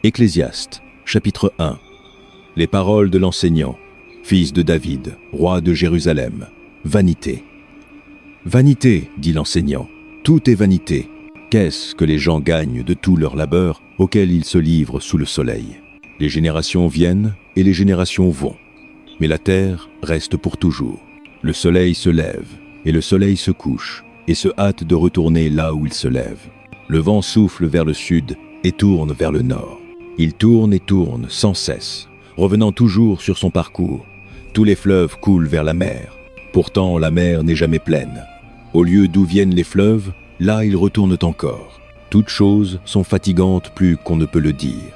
Ecclésiaste, chapitre 1. Les paroles de l'enseignant, fils de David, roi de Jérusalem. Vanité. Vanité, dit l'enseignant, tout est vanité. Qu'est-ce que les gens gagnent de tout leur labeur auquel ils se livrent sous le soleil? Les générations viennent et les générations vont. Mais la terre reste pour toujours. Le soleil se lève et le soleil se couche et se hâte de retourner là où il se lève. Le vent souffle vers le sud et tourne vers le nord. Il tourne et tourne sans cesse, revenant toujours sur son parcours. Tous les fleuves coulent vers la mer. Pourtant, la mer n'est jamais pleine. Au lieu d'où viennent les fleuves, là ils retournent encore. Toutes choses sont fatigantes plus qu'on ne peut le dire.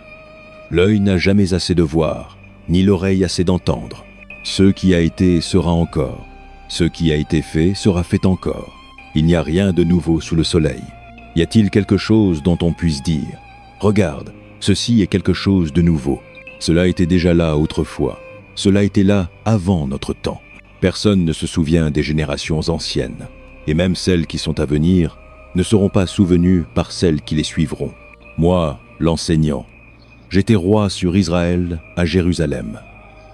L'œil n'a jamais assez de voir, ni l'oreille assez d'entendre. Ce qui a été sera encore. Ce qui a été fait sera fait encore. Il n'y a rien de nouveau sous le soleil. Y a-t-il quelque chose dont on puisse dire « Regarde, ceci est quelque chose de nouveau. Cela était déjà là autrefois. Cela était là avant notre temps. » Personne ne se souvient des générations anciennes. Et même celles qui sont à venir ne seront pas souvenues par celles qui les suivront. Moi, l'enseignant, j'étais roi sur Israël à Jérusalem.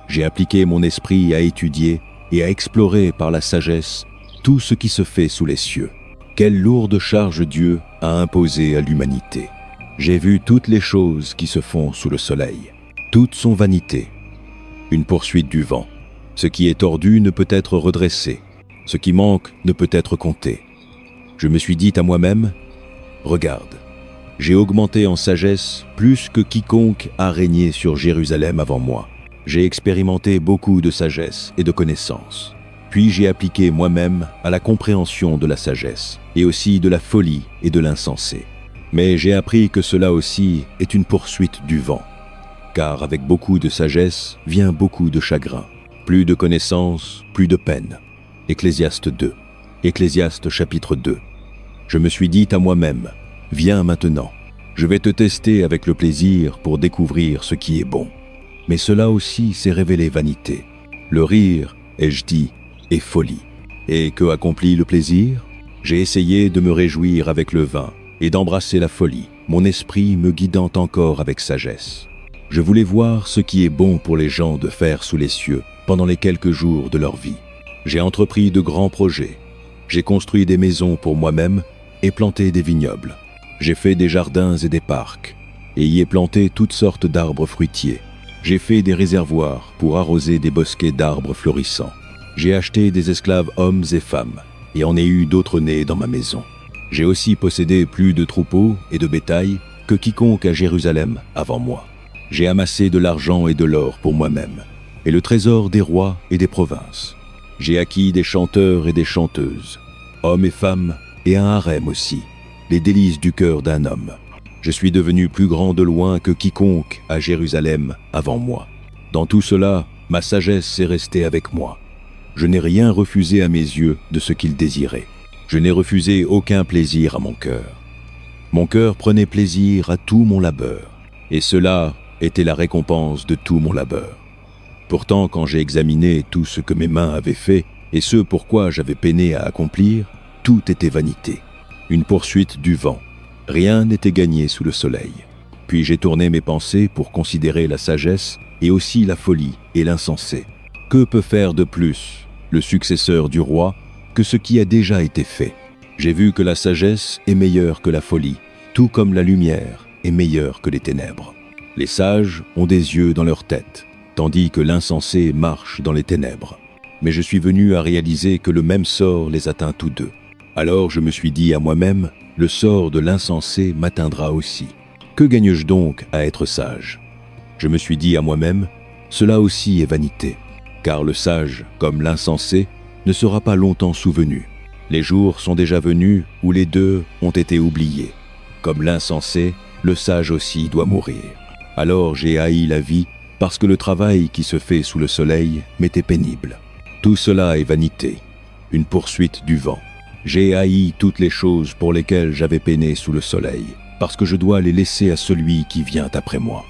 J'ai appliqué mon esprit à étudier et à explorer par la sagesse tout ce qui se fait sous les cieux. Quelle lourde charge Dieu a imposée à l'humanité. J'ai vu toutes les choses qui se font sous le soleil. Toutes sont vanité. Une poursuite du vent. Ce qui est tordu ne peut être redressé. Ce qui manque ne peut être compté. Je me suis dit à moi-même, regarde, j'ai augmenté en sagesse plus que quiconque a régné sur Jérusalem avant moi. J'ai expérimenté beaucoup de sagesse et de connaissance. Puis j'ai appliqué moi-même à la compréhension de la sagesse, et aussi de la folie et de l'insensé. Mais j'ai appris que cela aussi est une poursuite du vent. Car avec beaucoup de sagesse vient beaucoup de chagrin. Plus de connaissance, plus de peine. Ecclésiaste 2. Ecclésiaste chapitre 2. Je me suis dit à moi-même, viens maintenant, je vais te tester avec le plaisir pour découvrir ce qui est bon. Mais cela aussi s'est révélé vanité. Le rire, ai-je dit, est folie. Et que accomplit le plaisir? J'ai essayé de me réjouir avec le vin et d'embrasser la folie, mon esprit me guidant encore avec sagesse. Je voulais voir ce qui est bon pour les gens de faire sous les cieux pendant les quelques jours de leur vie. J'ai entrepris de grands projets. J'ai construit des maisons pour moi-même et planté des vignobles. J'ai fait des jardins et des parcs, et y ai planté toutes sortes d'arbres fruitiers. J'ai fait des réservoirs pour arroser des bosquets d'arbres florissants. J'ai acheté des esclaves hommes et femmes, et en ai eu d'autres nés dans ma maison. J'ai aussi possédé plus de troupeaux et de bétail que quiconque à Jérusalem avant moi. J'ai amassé de l'argent et de l'or pour moi-même, et le trésor des rois et des provinces. J'ai acquis des chanteurs et des chanteuses, hommes et femmes, et un harem aussi, les délices du cœur d'un homme. Je suis devenu plus grand de loin que quiconque à Jérusalem avant moi. Dans tout cela, ma sagesse est restée avec moi. Je n'ai rien refusé à mes yeux de ce qu'ils désiraient. Je n'ai refusé aucun plaisir à mon cœur. Mon cœur prenait plaisir à tout mon labeur, et cela était la récompense de tout mon labeur. Pourtant, quand j'ai examiné tout ce que mes mains avaient fait, et ce pourquoi j'avais peiné à accomplir, tout était vanité, une poursuite du vent. Rien n'était gagné sous le soleil. Puis j'ai tourné mes pensées pour considérer la sagesse et aussi la folie et l'insensé. Que peut faire de plus le successeur du roi que ce qui a déjà été fait? J'ai vu que la sagesse est meilleure que la folie, tout comme la lumière est meilleure que les ténèbres. Les sages ont des yeux dans leur tête, tandis que l'insensé marche dans les ténèbres. Mais je suis venu à réaliser que le même sort les atteint tous deux. Alors je me suis dit à moi-même, le sort de l'insensé m'atteindra aussi. Que gagne-je donc à être sage? Je me suis dit à moi-même, cela aussi est vanité, car le sage, comme l'insensé, ne sera pas longtemps souvenu. Les jours sont déjà venus où les deux ont été oubliés. Comme l'insensé, le sage aussi doit mourir. Alors j'ai haï la vie, parce que le travail qui se fait sous le soleil m'était pénible. Tout cela est vanité, une poursuite du vent. J'ai haï toutes les choses pour lesquelles j'avais peiné sous le soleil, parce que je dois les laisser à celui qui vient après moi.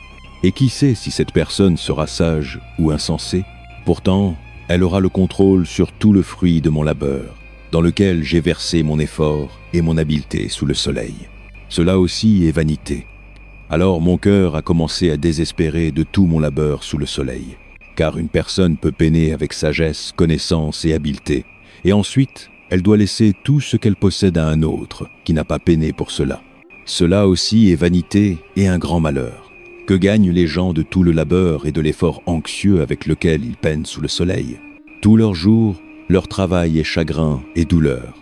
Et qui sait si cette personne sera sage ou insensée? Pourtant, elle aura le contrôle sur tout le fruit de mon labeur, dans lequel j'ai versé mon effort et mon habileté sous le soleil. Cela aussi est vanité. Alors mon cœur a commencé à désespérer de tout mon labeur sous le soleil. Car une personne peut peiner avec sagesse, connaissance et habileté, et ensuite elle doit laisser tout ce qu'elle possède à un autre qui n'a pas peiné pour cela. Cela aussi est vanité et un grand malheur. Que gagnent les gens de tout le labeur et de l'effort anxieux avec lequel ils peinent sous le soleil? Tout leur jour, leur travail est chagrin et douleur.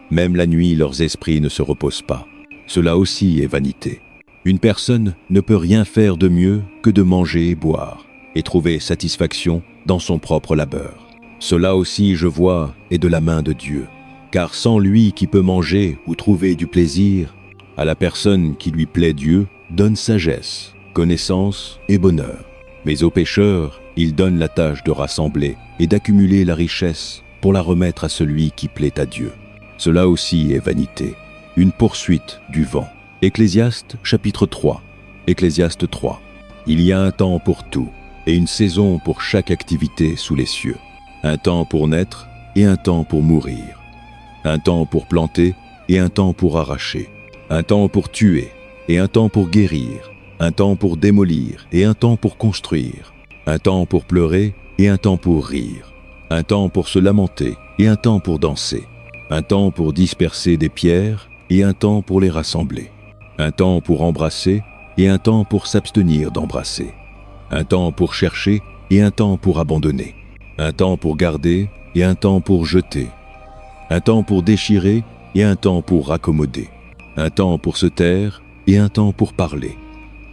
Même la nuit, leurs esprits ne se reposent pas. Cela aussi est vanité. Une personne ne peut rien faire de mieux que de manger et boire, et trouver satisfaction dans son propre labeur. Cela aussi, je vois, est de la main de Dieu. Car sans lui qui peut manger ou trouver du plaisir, à la personne qui lui plaît Dieu donne sagesse, connaissance et bonheur. Mais aux pécheurs, il donne la tâche de rassembler et d'accumuler la richesse pour la remettre à celui qui plaît à Dieu. Cela aussi est vanité, une poursuite du vent. Ecclésiaste chapitre 3. Ecclésiaste 3. Il y a un temps pour tout, et une saison pour chaque activité sous les cieux. Un temps pour naître et un temps pour mourir. Un temps pour planter et un temps pour arracher. Un temps pour tuer et un temps pour guérir. Un temps pour démolir et un temps pour construire. Un temps pour pleurer et un temps pour rire. Un temps pour se lamenter et un temps pour danser. Un temps pour disperser des pierres et un temps pour les rassembler. Un temps pour embrasser et un temps pour s'abstenir d'embrasser. Un temps pour chercher et un temps pour abandonner. Un temps pour garder et un temps pour jeter. Un temps pour déchirer et un temps pour raccommoder. Un temps pour se taire et un temps pour parler.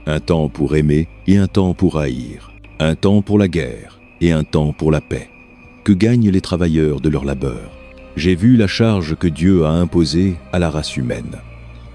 Un temps pour aimer et un temps pour haïr. Un temps pour la guerre et un temps pour la paix. Que gagnent les travailleurs de leur labeur? J'ai vu la charge que Dieu a imposée à la race humaine.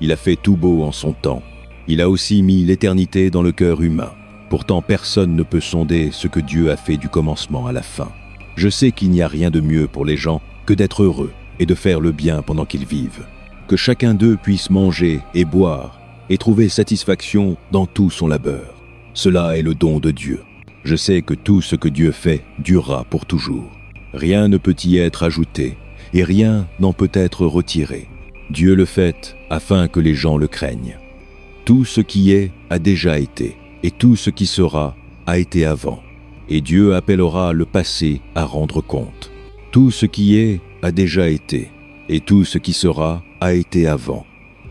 Il a fait tout beau en son temps. Il a aussi mis l'éternité dans le cœur humain. Pourtant, personne ne peut sonder ce que Dieu a fait du commencement à la fin. Je sais qu'il n'y a rien de mieux pour les gens que d'être heureux et de faire le bien pendant qu'ils vivent. Que chacun d'eux puisse manger et boire et trouver satisfaction dans tout son labeur. Cela est le don de Dieu. Je sais que tout ce que Dieu fait durera pour toujours. Rien ne peut y être ajouté et rien n'en peut être retiré. Dieu le fait afin que les gens le craignent. Tout ce qui est a déjà été, et tout ce qui sera a été avant. Et Dieu appellera le passé à rendre compte. Tout ce qui est a déjà été, et tout ce qui sera a été avant.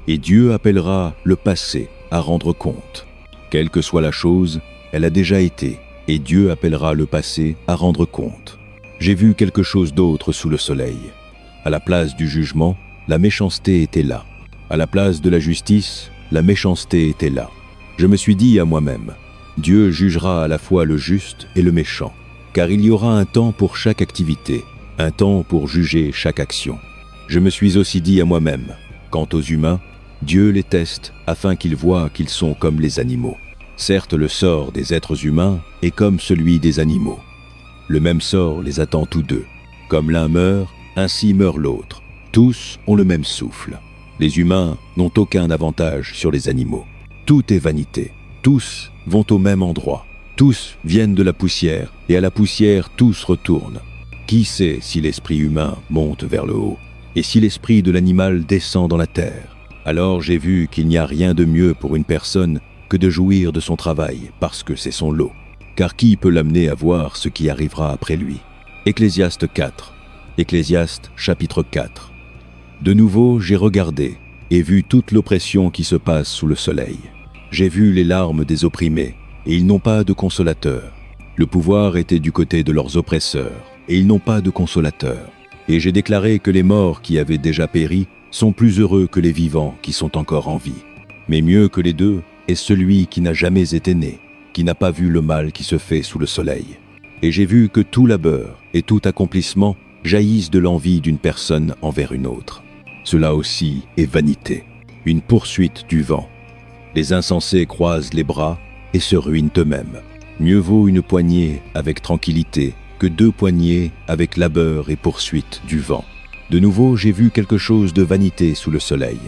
Et Dieu appellera le passé à rendre compte. Quelle que soit la chose, elle a déjà été, et Dieu appellera le passé à rendre compte. J'ai vu quelque chose d'autre sous le soleil. À la place du jugement, la méchanceté était là. À la place de la justice, la méchanceté était là. Je me suis dit à moi-même, Dieu jugera à la fois le juste et le méchant, car il y aura un temps pour chaque activité, un temps pour juger chaque action. Je me suis aussi dit à moi-même, quant aux humains, Dieu les teste afin qu'ils voient qu'ils sont comme les animaux. Certes, le sort des êtres humains est comme celui des animaux. Le même sort les attend tous deux. Comme l'un meurt, ainsi meurt l'autre. Tous ont le même souffle. Les humains n'ont aucun avantage sur les animaux. Tout est vanité. Tous vont au même endroit. Tous viennent de la poussière, et à la poussière tous retournent. Qui sait si l'esprit humain monte vers le haut, et si l'esprit de l'animal descend dans la terre? Alors j'ai vu qu'il n'y a rien de mieux pour une personne que de jouir de son travail, parce que c'est son lot. Car qui peut l'amener à voir ce qui arrivera après lui? Ecclésiaste 4. Ecclésiaste chapitre 4. De nouveau, j'ai regardé et vu toute l'oppression qui se passe sous le soleil. J'ai vu les larmes des opprimés, et ils n'ont pas de consolateur. Le pouvoir était du côté de leurs oppresseurs, et ils n'ont pas de consolateur. Et j'ai déclaré que les morts qui avaient déjà péri sont plus heureux que les vivants qui sont encore en vie. Mais mieux que les deux est celui qui n'a jamais été né, qui n'a pas vu le mal qui se fait sous le soleil. Et j'ai vu que tout labeur et tout accomplissement jaillissent de l'envie d'une personne envers une autre. Cela aussi est vanité, une poursuite du vent. Les insensés croisent les bras et se ruinent eux-mêmes. Mieux vaut une poignée avec tranquillité que deux poignées avec labeur et poursuite du vent. De nouveau, j'ai vu quelque chose de vanité sous le soleil.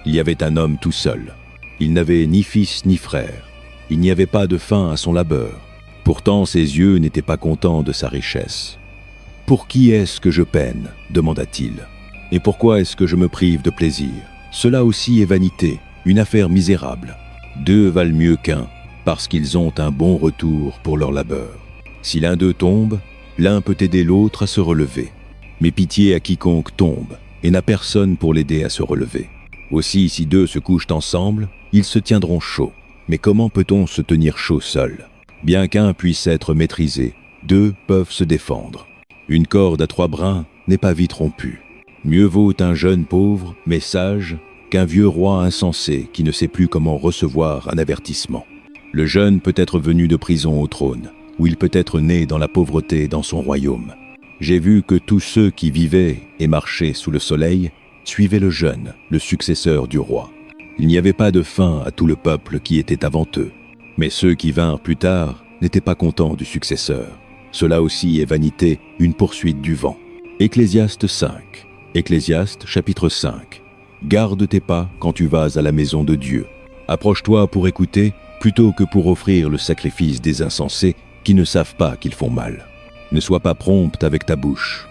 Il y avait un homme tout seul. Il n'avait ni fils ni frère. Il n'y avait pas de fin à son labeur. Pourtant, ses yeux n'étaient pas contents de sa richesse. « Pour qui est-ce que je peine ?» demanda-t-il. « Et pourquoi est-ce que je me prive de plaisir? Cela aussi est vanité, une affaire misérable. 2 valent mieux qu'un, parce qu'ils ont un bon retour pour leur labeur. Si l'un d'eux tombe, l'un peut aider l'autre à se relever. Mais pitié à quiconque tombe, et n'a personne pour l'aider à se relever. Aussi, si 2 se couchent ensemble, ils se tiendront chauds. Mais comment peut-on se tenir chaud seul? Bien qu'un puisse être maîtrisé, 2 peuvent se défendre. Une corde à 3 brins n'est pas vite rompue. Mieux vaut un jeune pauvre, mais sage, qu'un vieux roi insensé qui ne sait plus comment recevoir un avertissement. Le jeune peut être venu de prison au trône, ou il peut être né dans la pauvreté dans son royaume. J'ai vu que tous ceux qui vivaient et marchaient sous le soleil suivaient le jeune, le successeur du roi. Il n'y avait pas de fin à tout le peuple qui était avant eux. Mais ceux qui vinrent plus tard n'étaient pas contents du successeur. Cela aussi est vanité, une poursuite du vent. Ecclésiaste 5. Ecclésiaste chapitre 5. Garde tes pas quand tu vas à la maison de Dieu. Approche-toi pour écouter, plutôt que pour offrir le sacrifice des insensés qui ne savent pas qu'ils font mal. Ne sois pas prompte avec ta bouche.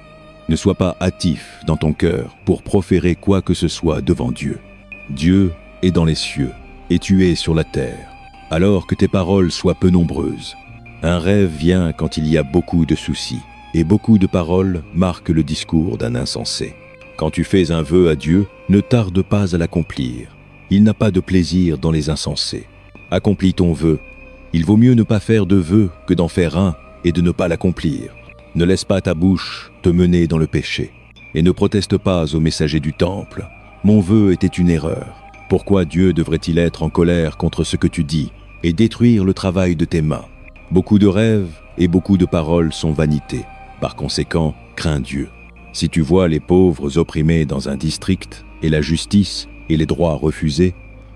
Ne sois pas hâtif dans ton cœur pour proférer quoi que ce soit devant Dieu. Dieu est dans les cieux, et tu es sur la terre, alors que tes paroles soient peu nombreuses. Un rêve vient quand il y a beaucoup de soucis, et beaucoup de paroles marquent le discours d'un insensé. Quand tu fais un vœu à Dieu, ne tarde pas à l'accomplir. Il n'a pas de plaisir dans les insensés. Accomplis ton vœu. Il vaut mieux ne pas faire de vœu que d'en faire un et de ne pas l'accomplir. Ne laisse pas ta bouche te mener dans le péché. Et ne proteste pas au messager du temple. Mon vœu était une erreur. Pourquoi Dieu devrait-il être en colère contre ce que tu dis et détruire le travail de tes mains? Beaucoup de rêves et beaucoup de paroles sont vanité. Par conséquent, crains Dieu. Si tu vois les pauvres opprimés dans un district et la justice et les droits refusés,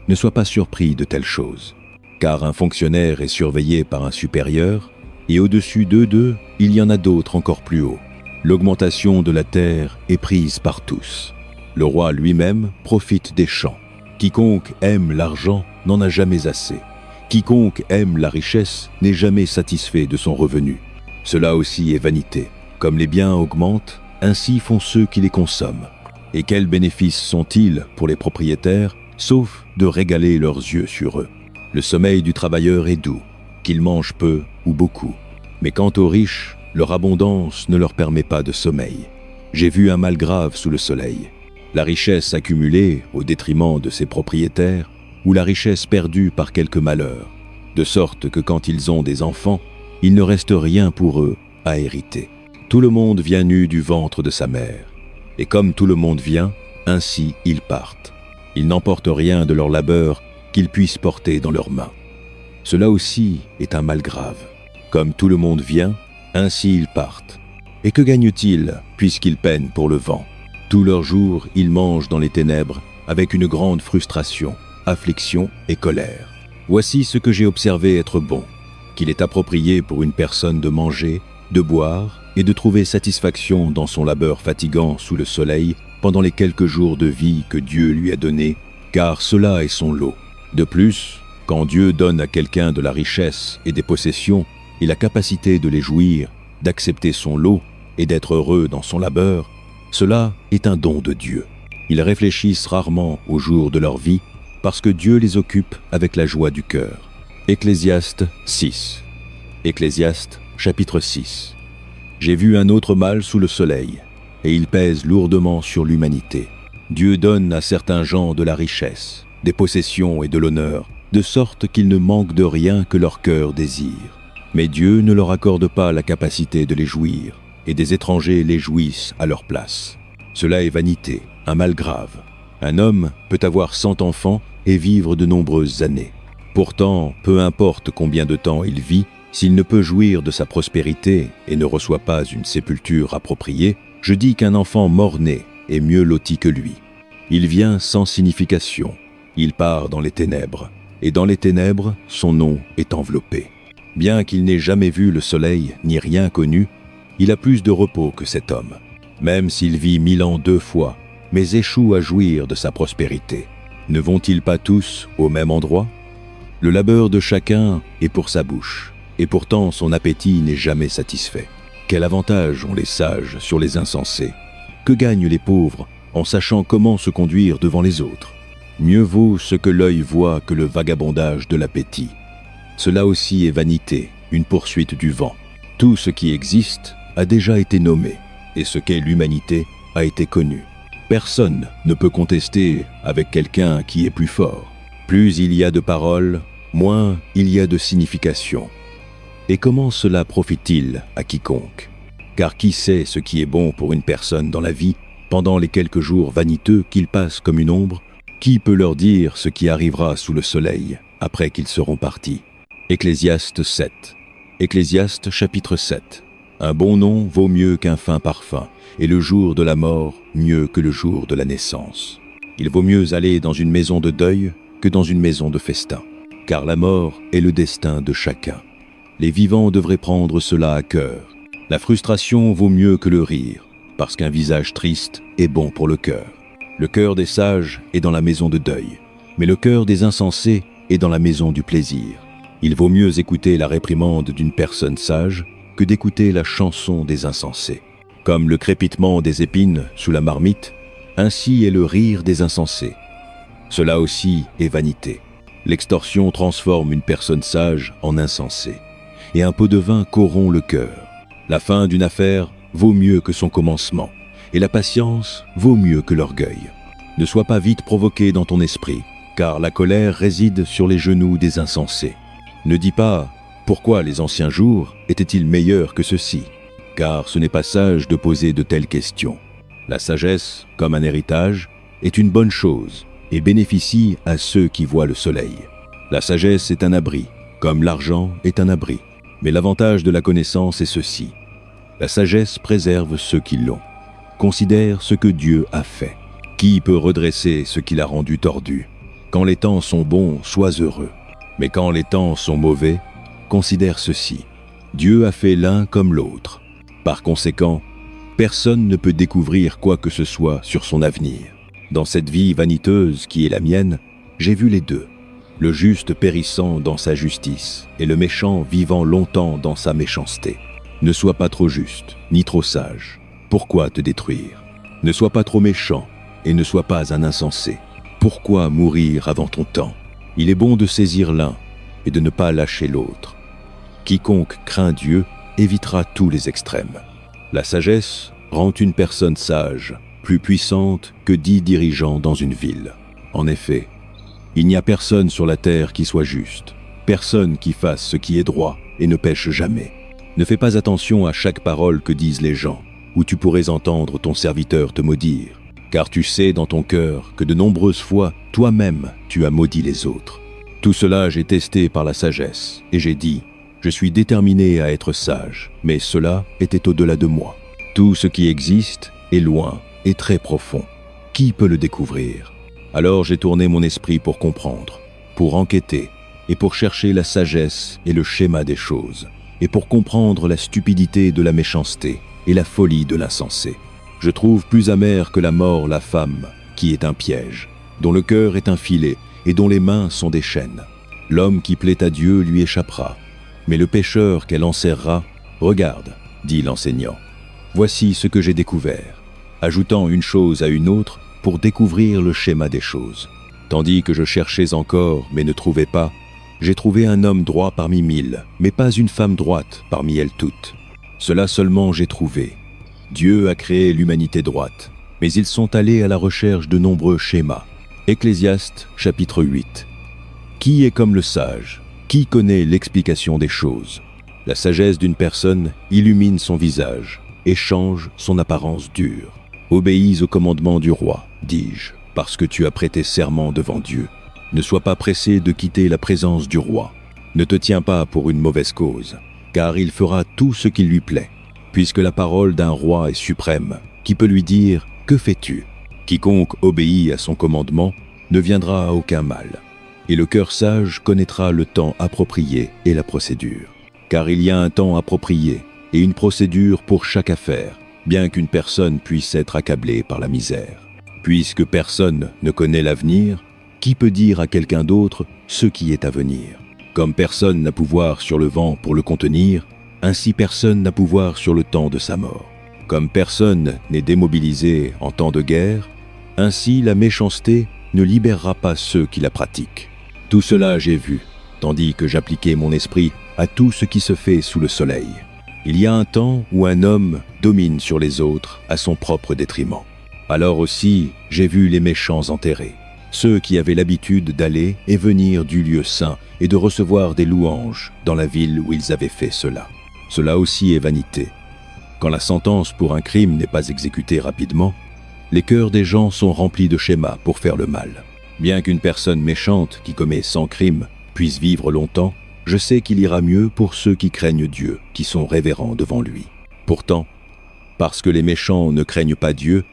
ne sois pas surpris de telles choses. Car un fonctionnaire est surveillé par un supérieur, et au-dessus d'eux deux, il y en a d'autres encore plus hauts. L'augmentation de la terre est prise par tous. Le roi lui-même profite des champs. Quiconque aime l'argent n'en a jamais assez. Quiconque aime la richesse n'est jamais satisfait de son revenu. Cela aussi est vanité. Comme les biens augmentent, ainsi font ceux qui les consomment. Et quels bénéfices sont-ils pour les propriétaires, sauf de régaler leurs yeux sur eux? Le sommeil du travailleur est doux, qu'il mange peu ou beaucoup. Mais quant aux riches, leur abondance ne leur permet pas de sommeil. J'ai vu un mal grave sous le soleil. La richesse accumulée au détriment de ses propriétaires, ou la richesse perdue par quelque malheur, de sorte que quand ils ont des enfants, il ne reste rien pour eux à hériter. Tout le monde vient nu du ventre de sa mère, et comme tout le monde vient, ainsi ils partent. Ils n'emportent rien de leur labeur qu'ils puissent porter dans leurs mains. Cela aussi est un mal grave. Comme tout le monde vient, ainsi ils partent. Et que gagnent-ils puisqu'ils peinent pour le vent? Tout leur jour, ils mangent dans les ténèbres avec une grande frustration, affliction et colère. Voici ce que j'ai observé être bon, qu'il est approprié pour une personne de manger, de boire et de trouver satisfaction dans son labeur fatigant sous le soleil pendant les quelques jours de vie que Dieu lui a donnés, car cela est son lot. De plus, quand Dieu donne à quelqu'un de la richesse et des possessions et la capacité de les jouir, d'accepter son lot et d'être heureux dans son labeur, cela est un don de Dieu. Ils réfléchissent rarement au jour de leur vie parce que Dieu les occupe avec la joie du cœur. Ecclésiaste 6. Ecclésiaste chapitre 6. J'ai vu un autre mal sous le soleil, et il pèse lourdement sur l'humanité. Dieu donne à certains gens de la richesse, des possessions et de l'honneur, de sorte qu'ils ne manquent de rien que leur cœur désire. Mais Dieu ne leur accorde pas la capacité de les jouir, et des étrangers les jouissent à leur place. Cela est vanité, un mal grave. Un homme peut avoir 100 enfants et vivre de nombreuses années. Pourtant, peu importe combien de temps il vit, s'il ne peut jouir de sa prospérité et ne reçoit pas une sépulture appropriée, je dis qu'un enfant mort-né est mieux loti que lui. Il vient sans signification, il part dans les ténèbres, et dans les ténèbres, son nom est enveloppé. Bien qu'il n'ait jamais vu le soleil ni rien connu, il a plus de repos que cet homme, même s'il vit 1000 ans 2 fois, mais échoue à jouir de sa prospérité. Ne vont-ils pas tous au même endroit? Le labeur de chacun est pour sa bouche, et pourtant son appétit n'est jamais satisfait. Quel avantage ont les sages sur les insensés? Que gagnent les pauvres en sachant comment se conduire devant les autres? Mieux vaut ce que l'œil voit que le vagabondage de l'appétit. Cela aussi est vanité, une poursuite du vent. Tout ce qui existe a déjà été nommé, et ce qu'est l'humanité a été connu. Personne ne peut contester avec quelqu'un qui est plus fort. Plus il y a de paroles, moins il y a de signification. Et comment cela profite-t-il à quiconque? Car qui sait ce qui est bon pour une personne dans la vie, pendant les quelques jours vaniteux qu'ils passent comme une ombre? Qui peut leur dire ce qui arrivera sous le soleil, après qu'ils seront partis? Ecclésiaste 7. Ecclésiaste chapitre 7. Un bon nom vaut mieux qu'un fin parfum, et le jour de la mort mieux que le jour de la naissance. Il vaut mieux aller dans une maison de deuil que dans une maison de festin, car la mort est le destin de chacun. Les vivants devraient prendre cela à cœur. La frustration vaut mieux que le rire, parce qu'un visage triste est bon pour le cœur. Le cœur des sages est dans la maison de deuil, mais le cœur des insensés est dans la maison du plaisir. Il vaut mieux écouter la réprimande d'une personne sage que d'écouter la chanson des insensés. Comme le crépitement des épines sous la marmite, ainsi est le rire des insensés. Cela aussi est vanité. L'extorsion transforme une personne sage en insensée, et un pot de vin corrompt le cœur. La fin d'une affaire vaut mieux que son commencement, et la patience vaut mieux que l'orgueil. Ne sois pas vite provoqué dans ton esprit, car la colère réside sur les genoux des insensés. Ne dis pas « Pourquoi les anciens jours étaient-ils meilleurs que ceux-ci » car ce n'est pas sage de poser de telles questions. La sagesse, comme un héritage, est une bonne chose et bénéficie à ceux qui voient le soleil. La sagesse est un abri, comme l'argent est un abri. Mais l'avantage de la connaissance est ceci. La sagesse préserve ceux qui l'ont. Considère ce que Dieu a fait. Qui peut redresser ce qu'il a rendu tordu? Quand les temps sont bons, sois heureux. Mais quand les temps sont mauvais, considère ceci. Dieu a fait l'un comme l'autre. Par conséquent, personne ne peut découvrir quoi que ce soit sur son avenir. Dans cette vie vaniteuse qui est la mienne, j'ai vu les deux. Le juste périssant dans sa justice et le méchant vivant longtemps dans sa méchanceté. Ne sois pas trop juste, ni trop sage. Pourquoi te détruire? Ne sois pas trop méchant et ne sois pas un insensé. Pourquoi mourir avant ton temps? Il est bon de saisir l'un et de ne pas lâcher l'autre. Quiconque craint Dieu évitera tous les extrêmes. La sagesse rend une personne sage, plus puissante que 10 dirigeants dans une ville. En effet, il n'y a personne sur la terre qui soit juste, personne qui fasse ce qui est droit et ne pêche jamais. Ne fais pas attention à chaque parole que disent les gens, ou tu pourrais entendre ton serviteur te maudire, car tu sais dans ton cœur que de nombreuses fois, toi-même, tu as maudit les autres. Tout cela j'ai testé par la sagesse, et j'ai dit, je suis déterminé à être sage, mais cela était au-delà de moi. Tout ce qui existe est loin et très profond. Qui peut le découvrir? Alors j'ai tourné mon esprit pour comprendre, pour enquêter, et pour chercher la sagesse et le schéma des choses, et pour comprendre la stupidité de la méchanceté et la folie de l'insensé. Je trouve plus amère que la mort la femme, qui est un piège, dont le cœur est un filet et dont les mains sont des chaînes. L'homme qui plaît à Dieu lui échappera. Mais le pécheur qu'elle enserrera, regarde, dit l'enseignant. Voici ce que j'ai découvert, ajoutant une chose à une autre pour découvrir le schéma des choses. Tandis que je cherchais encore mais ne trouvais pas, j'ai trouvé un homme droit parmi 1000, mais pas une femme droite parmi elles toutes. Cela seulement j'ai trouvé. Dieu a créé l'humanité droite, mais ils sont allés à la recherche de nombreux schémas. Ecclésiaste chapitre 8. Qui est comme le sage? Qui connaît l'explication des choses? La sagesse d'une personne illumine son visage et change son apparence dure. Obéis au commandement du roi, dis-je, parce que tu as prêté serment devant Dieu. Ne sois pas pressé de quitter la présence du roi. Ne te tiens pas pour une mauvaise cause, car il fera tout ce qui lui plaît. Puisque la parole d'un roi est suprême, qui peut lui dire « Que fais-tu » Quiconque obéit à son commandement ne viendra à aucun mal. Et le cœur sage connaîtra le temps approprié et la procédure. Car il y a un temps approprié et une procédure pour chaque affaire, bien qu'une personne puisse être accablée par la misère. Puisque personne ne connaît l'avenir, qui peut dire à quelqu'un d'autre ce qui est à venir? Comme personne n'a pouvoir sur le vent pour le contenir, ainsi personne n'a pouvoir sur le temps de sa mort. Comme personne n'est démobilisé en temps de guerre, ainsi la méchanceté ne libérera pas ceux qui la pratiquent. Tout cela j'ai vu, tandis que j'appliquais mon esprit à tout ce qui se fait sous le soleil. Il y a un temps où un homme domine sur les autres à son propre détriment. Alors aussi, j'ai vu les méchants enterrés, ceux qui avaient l'habitude d'aller et venir du lieu saint et de recevoir des louanges dans la ville où ils avaient fait cela. Cela aussi est vanité. Quand la sentence pour un crime n'est pas exécutée rapidement, les cœurs des gens sont remplis de schémas pour faire le mal. Bien qu'une personne méchante qui commet 100 crimes puisse vivre longtemps, je sais qu'il ira mieux pour ceux qui craignent Dieu, qui sont révérents devant lui. Pourtant, parce que les méchants ne craignent pas Dieu,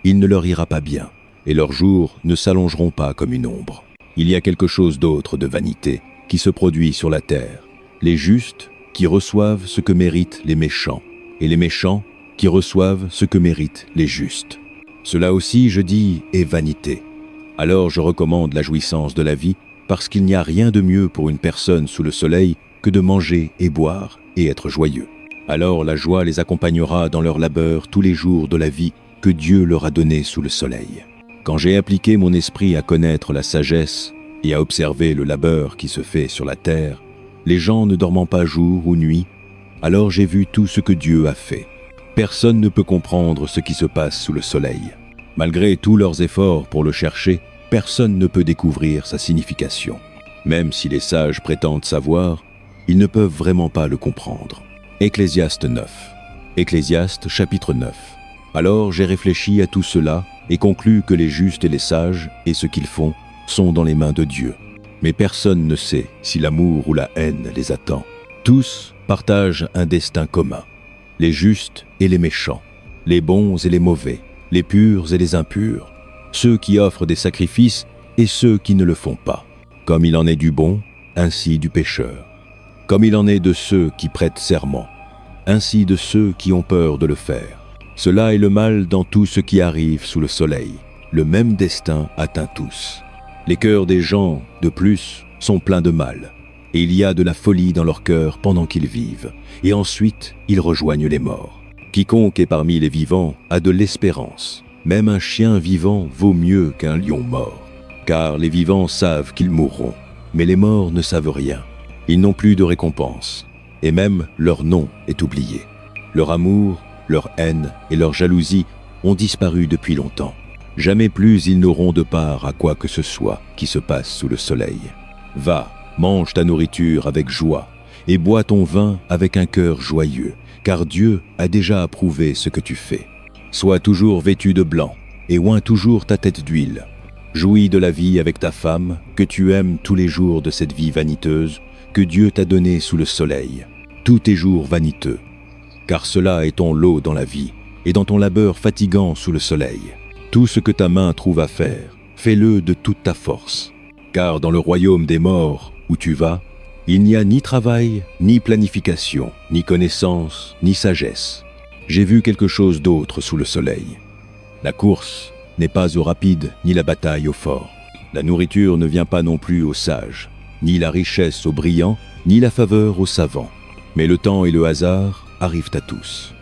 il ne leur ira pas bien, et leurs jours ne s'allongeront pas comme une ombre. Il y a quelque chose d'autre de vanité qui se produit sur la terre. Les justes qui reçoivent ce que méritent les méchants, et les méchants qui reçoivent ce que méritent les justes. Cela aussi, je dis, est vanité. Alors je recommande la jouissance de la vie, parce qu'il n'y a rien de mieux pour une personne sous le soleil que de manger et boire et être joyeux. Alors la joie les accompagnera dans leur labeur tous les jours de la vie que Dieu leur a donnée sous le soleil. Quand j'ai appliqué mon esprit à connaître la sagesse et à observer le labeur qui se fait sur la terre, les gens ne dormant pas jour ou nuit, alors j'ai vu tout ce que Dieu a fait. Personne ne peut comprendre ce qui se passe sous le soleil. Malgré tous leurs efforts pour le chercher, personne ne peut découvrir sa signification. Même si les sages prétendent savoir, ils ne peuvent vraiment pas le comprendre. Ecclésiaste 9. Ecclésiaste chapitre 9. Alors j'ai réfléchi à tout cela et conclu que les justes et les sages et ce qu'ils font sont dans les mains de Dieu. Mais personne ne sait si l'amour ou la haine les attend. Tous partagent un destin commun. Les justes et les méchants, les bons et les mauvais, les purs et les impurs, ceux qui offrent des sacrifices et ceux qui ne le font pas. Comme il en est du bon, ainsi du pécheur. Comme il en est de ceux qui prêtent serment, ainsi de ceux qui ont peur de le faire. Cela est le mal dans tout ce qui arrive sous le soleil. Le même destin atteint tous. Les cœurs des gens, de plus, sont pleins de mal. Et il y a de la folie dans leur cœur pendant qu'ils vivent. Et ensuite, ils rejoignent les morts. Quiconque est parmi les vivants a de l'espérance. Même un chien vivant vaut mieux qu'un lion mort. Car les vivants savent qu'ils mourront. Mais les morts ne savent rien. Ils n'ont plus de récompense. Et même leur nom est oublié. Leur amour, leur haine et leur jalousie ont disparu depuis longtemps. Jamais plus ils n'auront de part à quoi que ce soit qui se passe sous le soleil. Va, mange ta nourriture avec joie et bois ton vin avec un cœur joyeux, car Dieu a déjà approuvé ce que tu fais. Sois toujours vêtu de blanc et oins toujours ta tête d'huile. Jouis de la vie avec ta femme, que tu aimes tous les jours de cette vie vaniteuse que Dieu t'a donnée sous le soleil. Tous tes jours vaniteux, car cela est ton lot dans la vie et dans ton labeur fatigant sous le soleil. Tout ce que ta main trouve à faire, fais-le de toute ta force. Car dans le royaume des morts où tu vas, il n'y a ni travail, ni planification, ni connaissance, ni sagesse. J'ai vu quelque chose d'autre sous le soleil. La course n'est pas au rapide, ni la bataille au fort. La nourriture ne vient pas non plus aux sages, ni la richesse aux brillants, ni la faveur aux savants. Mais le temps et le hasard arrivent à tous.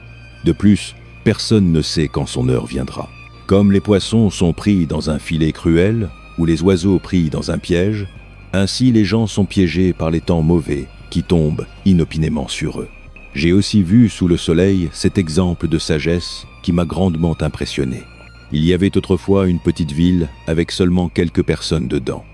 De plus, personne ne sait quand son heure viendra. Comme les poissons sont pris dans un filet cruel, ou les oiseaux pris dans un piège, ainsi les gens sont piégés par les temps mauvais qui tombent inopinément sur eux. J'ai aussi vu sous le soleil cet exemple de sagesse qui m'a grandement impressionné. Il y avait autrefois une petite ville avec seulement quelques personnes dedans,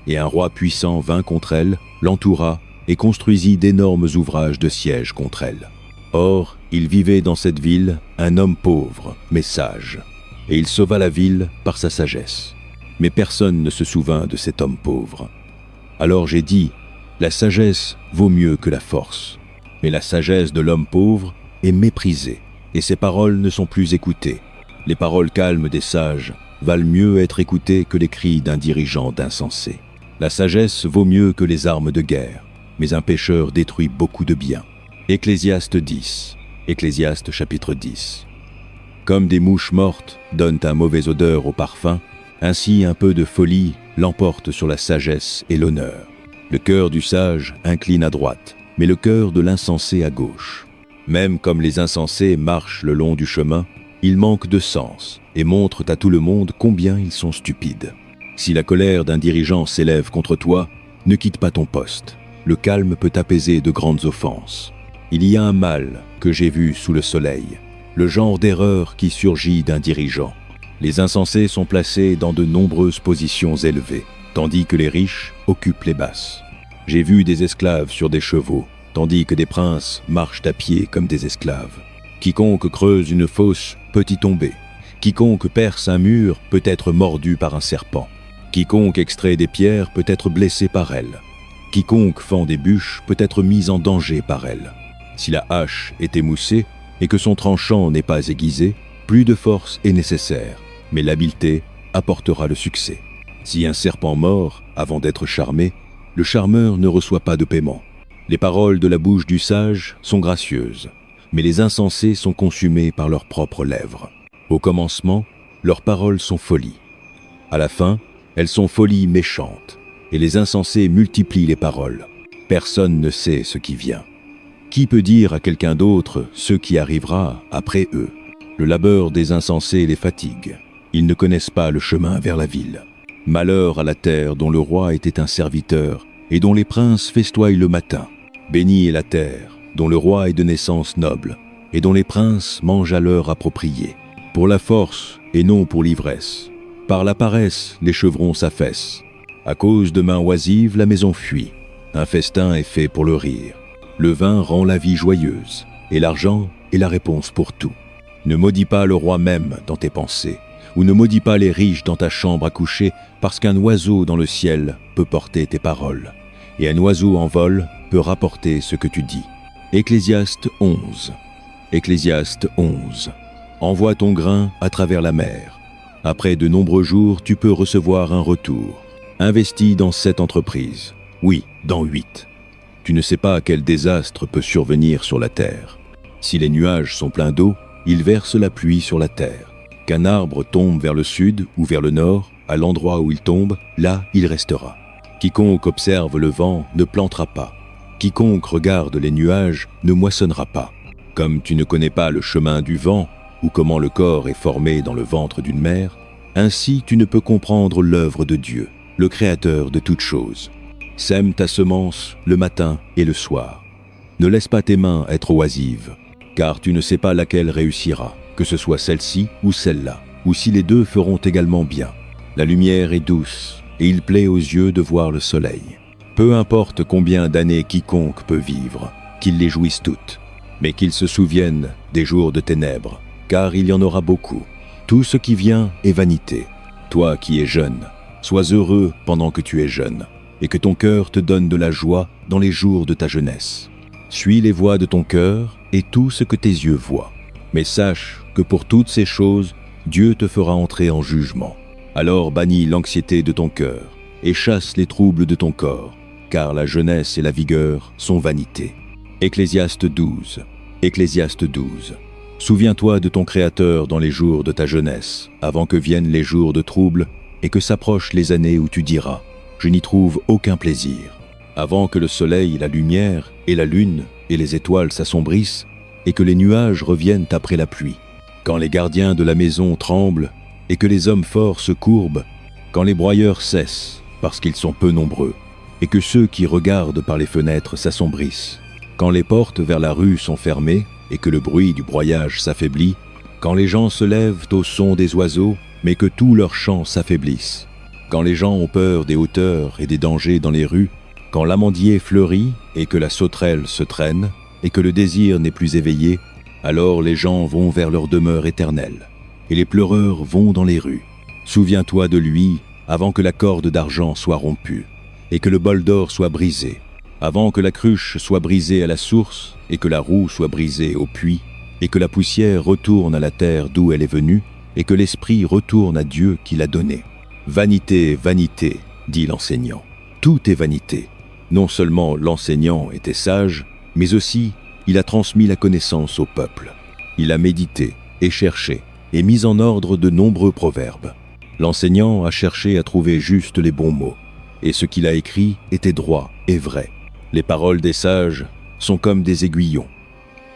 et un roi puissant vint contre elle, l'entoura et construisit d'énormes ouvrages de siège contre elle. Or, il vivait dans cette ville un homme pauvre, mais sage, et il sauva la ville par sa sagesse. Mais personne ne se souvint de cet homme pauvre. Alors j'ai dit, la sagesse vaut mieux que la force. Mais la sagesse de l'homme pauvre est méprisée, et ses paroles ne sont plus écoutées. Les paroles calmes des sages valent mieux être écoutées que les cris d'un dirigeant d'insensé. La sagesse vaut mieux que les armes de guerre, mais un pécheur détruit beaucoup de biens. Ecclésiaste 10. Ecclésiaste chapitre 10. Comme des mouches mortes donnent une mauvaise odeur au parfum, ainsi un peu de folie l'emporte sur la sagesse et l'honneur. Le cœur du sage incline à droite, mais le cœur de l'insensé à gauche. Même comme les insensés marchent le long du chemin, ils manquent de sens et montrent à tout le monde combien ils sont stupides. Si la colère d'un dirigeant s'élève contre toi, ne quitte pas ton poste. Le calme peut apaiser de grandes offenses. Il y a un mal que j'ai vu sous le soleil, le genre d'erreur qui surgit d'un dirigeant. Les insensés sont placés dans de nombreuses positions élevées, tandis que les riches occupent les basses. J'ai vu des esclaves sur des chevaux, tandis que des princes marchent à pied comme des esclaves. Quiconque creuse une fosse peut y tomber. Quiconque perce un mur peut être mordu par un serpent. Quiconque extrait des pierres peut être blessé par elles. Quiconque fend des bûches peut être mis en danger par elles. Si la hache est émoussée et que son tranchant n'est pas aiguisé, plus de force est nécessaire, mais l'habileté apportera le succès. Si un serpent mord avant d'être charmé, le charmeur ne reçoit pas de paiement. Les paroles de la bouche du sage sont gracieuses, mais les insensés sont consumés par leurs propres lèvres. Au commencement, leurs paroles sont folie. À la fin, elles sont folie méchante, et les insensés multiplient les paroles. Personne ne sait ce qui vient. Qui peut dire à quelqu'un d'autre ce qui arrivera après eux? Le labeur des insensés les fatigue. Ils ne connaissent pas le chemin vers la ville. Malheur à la terre dont le roi était un serviteur et dont les princes festoient le matin. Bénie est la terre dont le roi est de naissance noble et dont les princes mangent à l'heure appropriée. Pour la force et non pour l'ivresse. Par la paresse, les chevrons s'affaissent. À cause de mains oisives, la maison fuit. Un festin est fait pour le rire. Le vin rend la vie joyeuse, et l'argent est la réponse pour tout. Ne maudis pas le roi même dans tes pensées, ou ne maudis pas les riches dans ta chambre à coucher, parce qu'un oiseau dans le ciel peut porter tes paroles, et un oiseau en vol peut rapporter ce que tu dis. Ecclésiaste 11. Ecclésiaste 11. Envoie ton grain à travers la mer. Après de nombreux jours, tu peux recevoir un retour. Investis dans 7 entreprises. Oui, dans 8. Tu ne sais pas quel désastre peut survenir sur la terre. Si les nuages sont pleins d'eau, ils versent la pluie sur la terre. Qu'un arbre tombe vers le sud ou vers le nord, à l'endroit où il tombe, là il restera. Quiconque observe le vent ne plantera pas. Quiconque regarde les nuages ne moissonnera pas. Comme tu ne connais pas le chemin du vent, ou comment le corps est formé dans le ventre d'une mère, ainsi tu ne peux comprendre l'œuvre de Dieu, le Créateur de toutes choses. Sème ta semence le matin et le soir. Ne laisse pas tes mains être oisives, car tu ne sais pas laquelle réussira, que ce soit celle-ci ou celle-là, ou si les deux feront également bien. La lumière est douce, et il plaît aux yeux de voir le soleil. Peu importe combien d'années quiconque peut vivre, qu'il les jouisse toutes, mais qu'il se souvienne des jours de ténèbres, car il y en aura beaucoup. Tout ce qui vient est vanité. Toi qui es jeune, sois heureux pendant que tu es jeune, et que ton cœur te donne de la joie dans les jours de ta jeunesse. Suis les voies de ton cœur et tout ce que tes yeux voient. Mais sache que pour toutes ces choses, Dieu te fera entrer en jugement. Alors bannis l'anxiété de ton cœur et chasse les troubles de ton corps, car la jeunesse et la vigueur sont vanité. Ecclésiaste 12. Ecclésiaste 12. Souviens-toi de ton Créateur dans les jours de ta jeunesse, avant que viennent les jours de trouble et que s'approchent les années où tu diras « Je n'y trouve aucun plaisir ». Avant que le soleil, la lumière et la lune et les étoiles s'assombrissent et que les nuages reviennent après la pluie. Quand les gardiens de la maison tremblent et que les hommes forts se courbent, quand les broyeurs cessent parce qu'ils sont peu nombreux et que ceux qui regardent par les fenêtres s'assombrissent, quand les portes vers la rue sont fermées et que le bruit du broyage s'affaiblit, quand les gens se lèvent au son des oiseaux mais que tous leurs chants s'affaiblissent, quand les gens ont peur des hauteurs et des dangers dans les rues, quand l'amandier fleurit et que la sauterelle se traîne et que le désir n'est plus éveillé, alors les gens vont vers leur demeure éternelle et les pleureurs vont dans les rues. Souviens-toi de lui avant que la corde d'argent soit rompue et que le bol d'or soit brisé, avant que la cruche soit brisée à la source et que la roue soit brisée au puits et que la poussière retourne à la terre d'où elle est venue et que l'esprit retourne à Dieu qui l'a donné. Vanité, vanité, dit l'enseignant. Tout est vanité. Non seulement l'enseignant était sage, mais aussi il a transmis la connaissance au peuple. Il a médité et cherché et mis en ordre de nombreux proverbes. L'enseignant a cherché à trouver juste les bons mots, et ce qu'il a écrit était droit et vrai. Les paroles des sages sont comme des aiguillons,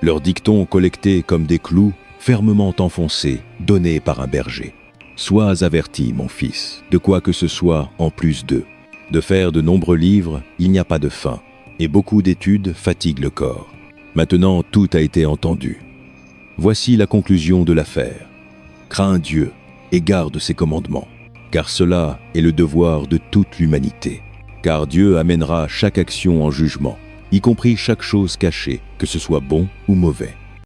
leurs dictons collectés comme des clous fermement enfoncés, donnés par un berger. Sois averti, mon fils, de quoi que ce soit en plus d'eux. De faire de nombreux livres, il n'y a pas de fin, et beaucoup d'études fatiguent le corps. Maintenant, tout a été entendu. Voici la conclusion de l'affaire. Crains Dieu et garde ses commandements, car cela est le devoir de toute l'humanité. Car Dieu amènera chaque action en jugement, y compris chaque chose cachée, que ce soit bon ou mauvais.